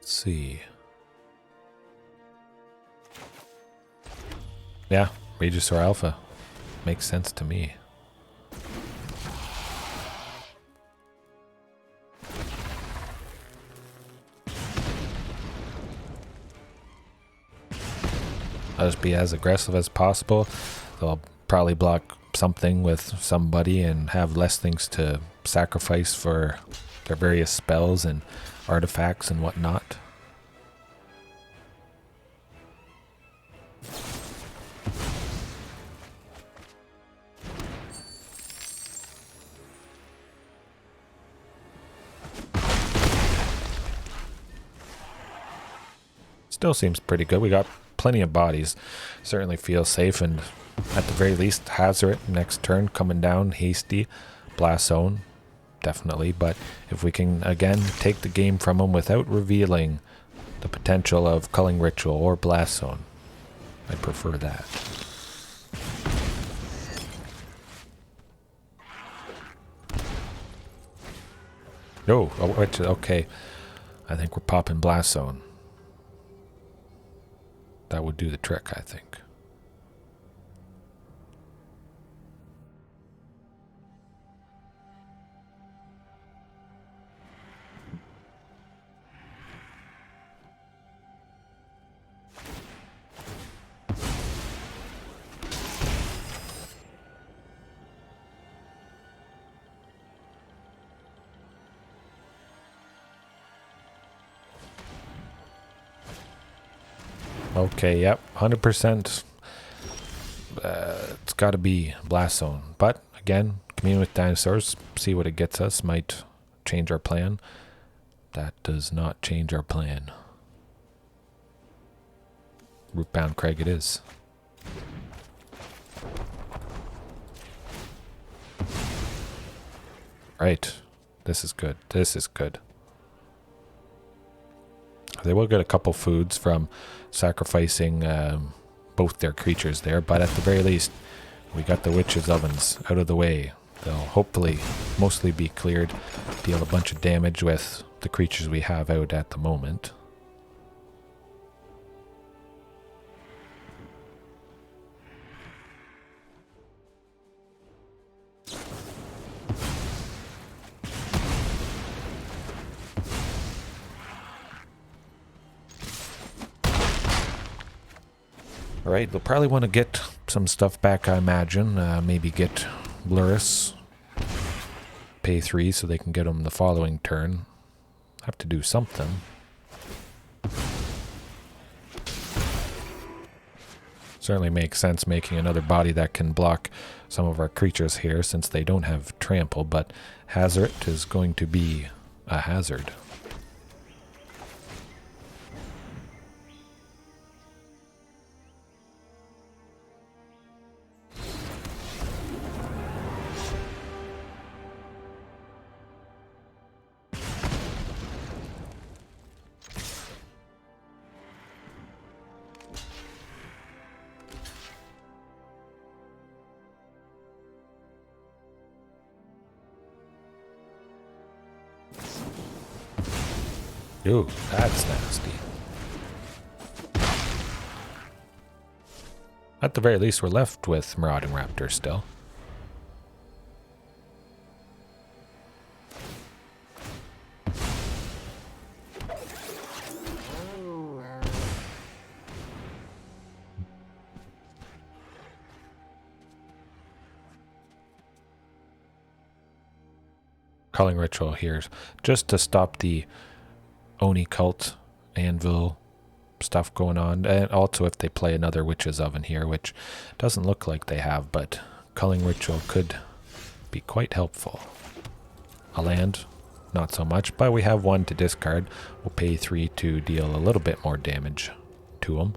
See. Yeah, Regisaur Alpha. Makes sense to me. I'll just be as aggressive as possible. They'll probably block something with somebody and have less things to sacrifice for their various spells and artifacts and whatnot. Still seems pretty good. We got plenty of bodies. Certainly feel safe, and at the very least, Hazoret next turn coming down, hasty, Blast Zone, definitely. But if we can again take the game from them without revealing the potential of Culling Ritual or Blast Zone, I prefer that. No, oh, okay. I think we're popping Blast Zone. That would do the trick, I think. Okay, yep, 100%. It's got to be Blast Zone. But, again, Commune with Dinosaurs, see what it gets us. Might change our plan. That does not change our plan. Rootbound Crag it is. Right. This is good. This is good. They will get a couple foods from sacrificing both their creatures there, but at the very least, We got the witches' ovens out of the way. They'll hopefully mostly be cleared, deal a bunch of damage with the creatures we have out at the moment. Alright, they'll probably want to get some stuff back, I imagine. Maybe get Luris. Pay 3 so they can get them the following turn. Have to do something. Certainly makes sense making another body that can block some of our creatures here since they don't have trample, but Hazoret is going to be a hazard. Ooh, that's nasty. At the very least, we're left with Marauding Raptor still. Culling ritual here just to stop the Oni cult, anvil stuff going on, and also if they play another witch's oven here, which doesn't look like they have, but culling ritual could be quite helpful. A land, not so much, but we have 1 to discard. We'll pay 3 to deal a little bit more damage to them.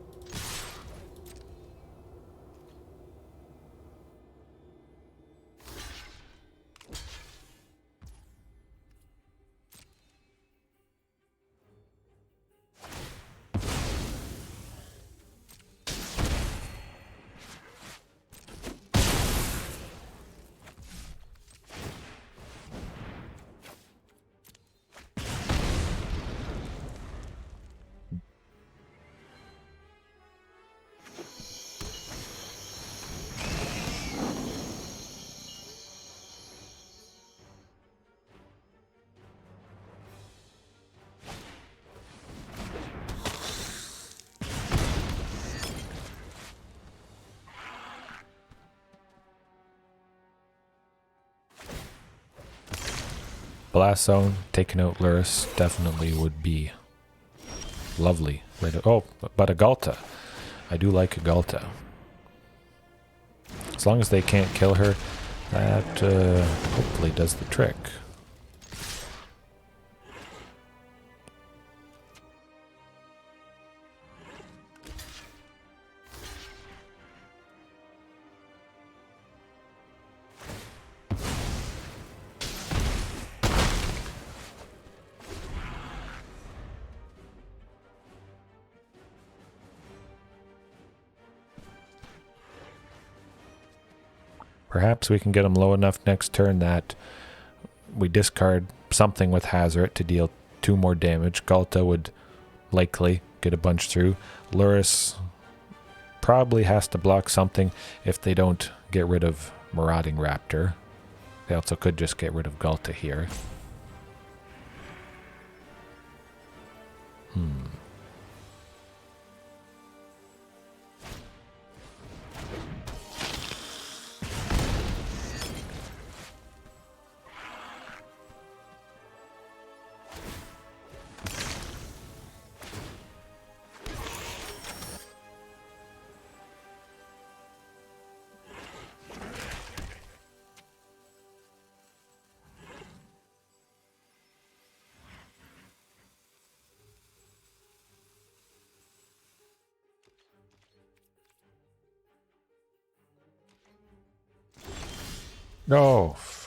Blast Zone, taking out Luris definitely would be lovely. Oh, but a Galta. I do like a Galta. As long as they can't kill her, that hopefully does the trick. Perhaps we can get them low enough next turn that we discard something with Hazoret to deal 2 more damage. Galta would likely get a bunch through. Luris probably has to block something if they don't get rid of Marauding Raptor. They also could just get rid of Galta here.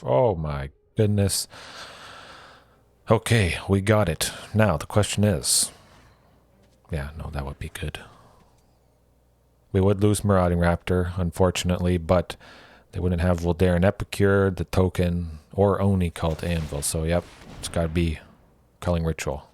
Oh my goodness. Okay, we got it. Now the question is... Yeah, no, that would be good. We would lose Marauding Raptor, unfortunately, but They wouldn't have Voldaren Epicure, the token, or Oni Cult Anvil. So, yep, it's got to be Culling Ritual.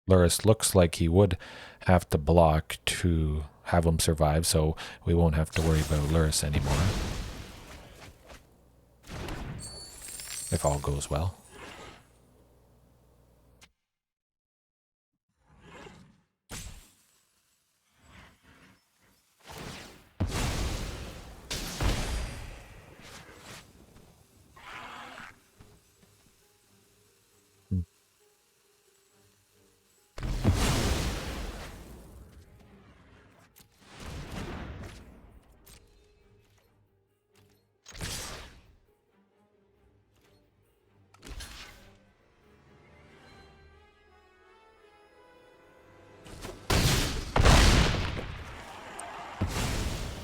Lurrus looks like he would have to block to have him survive, so we won't have to worry about Lurrus anymore. If all goes well.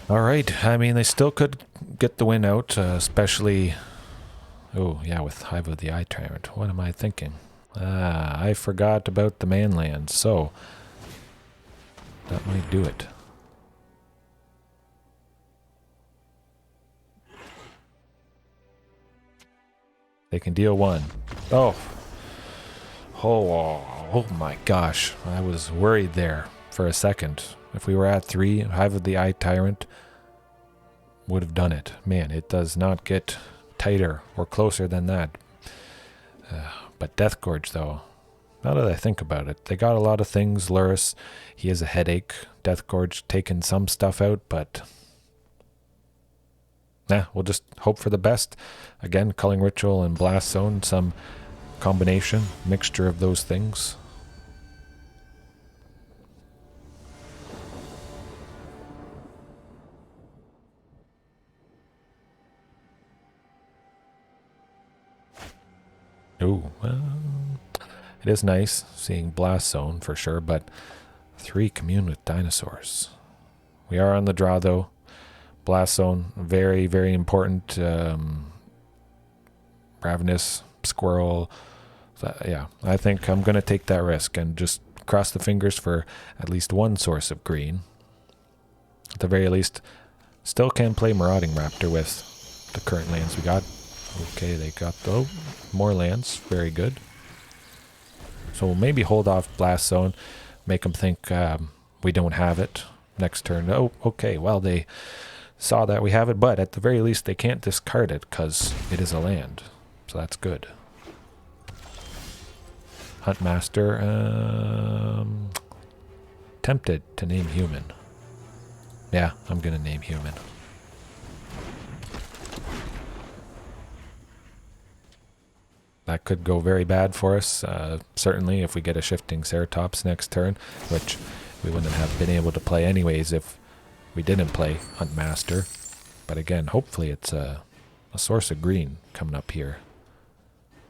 All right, I mean, they still could get the win out, especially... Oh, yeah, with Hive of the Eye Tyrant. What am I thinking? I forgot about the Manlands, so... that might do it. They can deal one. Oh! Oh my gosh, I was worried there for a second. If we were at 3, Hive of the Eye Tyrant would have done it. Man, it does not get tighter or closer than that. But Deathgorge, though, now that I think about it, they got a lot of things. Lurrus, he has a headache. Deathgorge taking some stuff out, but... nah, we'll just hope for the best. Again, Culling Ritual and Blast Zone, some combination, mixture of those things. Ooh, well, it is nice seeing Blast Zone for sure, but 3 Commune with Dinosaurs. We are on the draw though. Blast Zone, very, very important. Ravenous, Squirrel. Yeah, I think I'm going to take that risk and just cross the fingers for at least one source of green. At the very least, still can play Marauding Raptor with the current lands we got. Okay, they got more lands. Very good. So we'll maybe hold off Blast Zone, make them think we don't have it next turn. Oh, okay, well, they saw that we have it, but at the very least, they can't discard it because it is a land. So that's good. Huntmaster, tempted to name human. Yeah, I'm going to name human. That could go very bad for us, certainly if we get a Shifting Ceratops next turn, which we wouldn't have been able to play anyways if we didn't play Huntmaster. But again, hopefully it's a source of green coming up here.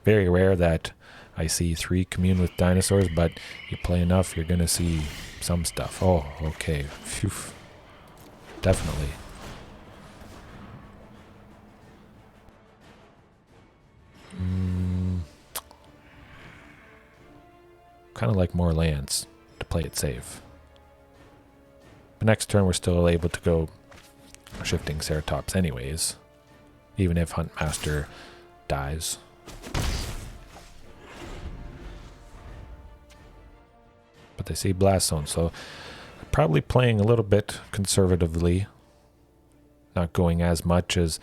Very rare that I see 3 Commune with Dinosaurs, but you play enough, you're going to see some stuff. Oh, okay. Phew. Definitely. Kind of like more lands to play it safe. But next turn we're still able to go Shifting Ceratops anyways, even if Huntmaster dies. But they see Blast Zone, so probably playing a little bit conservatively, not going as much as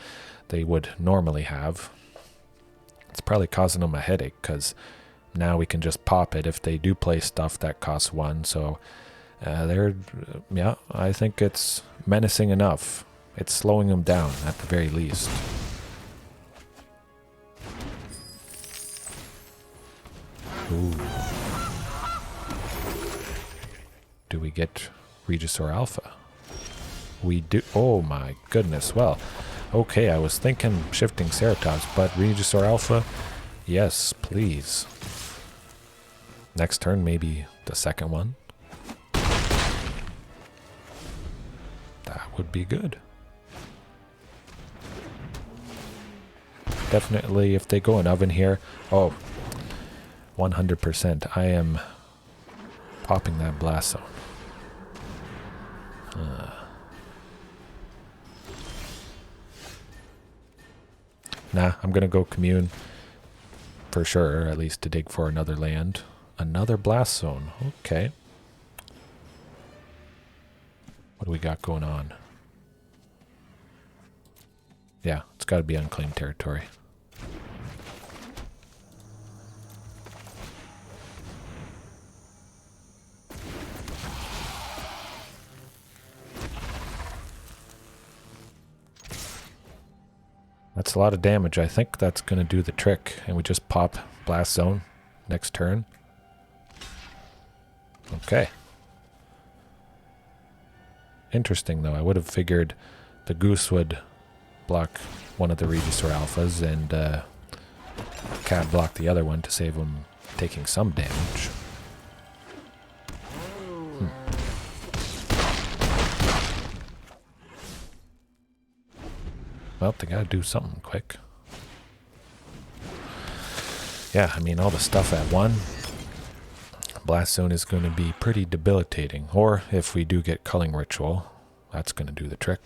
they would normally have. It's probably causing them a headache because now we can just pop it if they do play stuff that costs 1. So yeah, I think it's menacing enough. It's slowing them down at the very least. Ooh. Do we get Regisaur Alpha? We do. Oh my goodness. Well, okay, I was thinking Shifting Ceratops, but Regisaur Alpha, yes, please. Next turn, maybe the second one. That would be good. Definitely, if they go an oven here, oh, 100%. I am popping that Blast Zone. Nah, I'm gonna go Commune for sure, at least to dig for another land. Another blast zone. Okay. What do we got going on? Yeah, it's got to be Unclaimed Territory. That's a lot of damage. I think that's going to do the trick. And we just pop Blast Zone next turn. Okay. Interesting, though. I would have figured the Goose would block one of the Regisaur Alphas and Cat block the other one to save him taking some damage. Well, they gotta do something quick. Yeah, I mean, all the stuff at one. Blast Zone is going to be pretty debilitating. Or if we do get Culling Ritual, that's going to do the trick.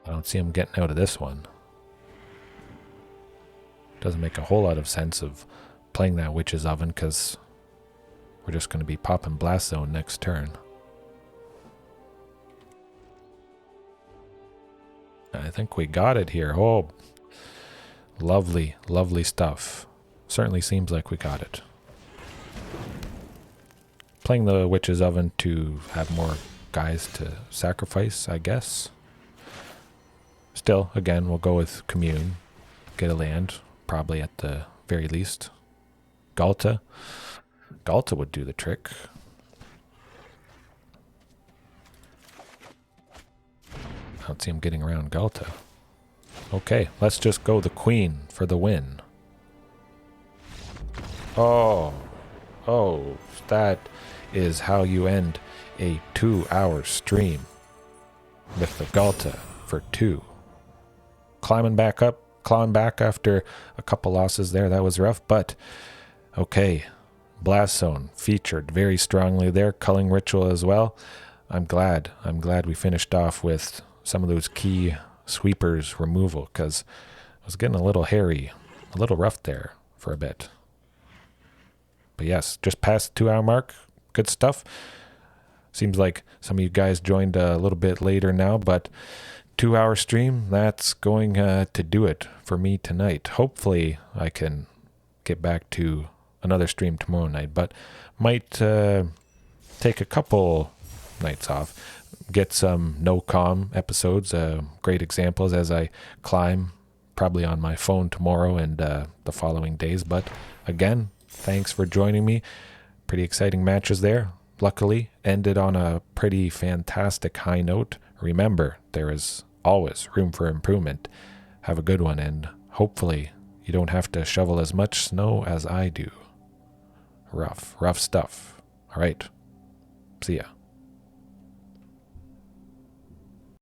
I don't see him getting out of this one. Doesn't make a whole lot of sense of playing that Witch's Oven because we're just going to be popping Blast Zone next turn. I think we got it here. Oh, lovely, lovely stuff. Certainly seems like we got it. Playing the Witch's Oven to have more guys to sacrifice, I guess. Still, again, we'll go with Commune. Get a land, probably at the very least. Galta. Galta would do the trick. I don't see him getting around Galta. Okay, let's just go the Queen for the win. Oh, that is how you end a 2-hour stream with the Galta for 2. Climbing back up, clawing back after a couple losses there. That was rough, but okay. Blast Zone featured very strongly there. Culling Ritual as well. I'm glad we finished off with some of those key sweepers removal because it was getting a little hairy, a little rough there for a bit. But yes, just past the 2-hour mark. Good stuff. Seems like some of you guys joined a little bit later now, but 2-hour stream, that's going to do it for me tonight. Hopefully I can get back to another stream tomorrow night, but might take a couple nights off. Get some no-comm episodes, great examples as I climb, probably on my phone tomorrow and the following days. But again, thanks for joining me. Pretty exciting matches there. Luckily, ended on a pretty fantastic high note. Remember, there is always room for improvement. Have a good one, and hopefully you don't have to shovel as much snow as I do. Rough stuff. All right. See ya.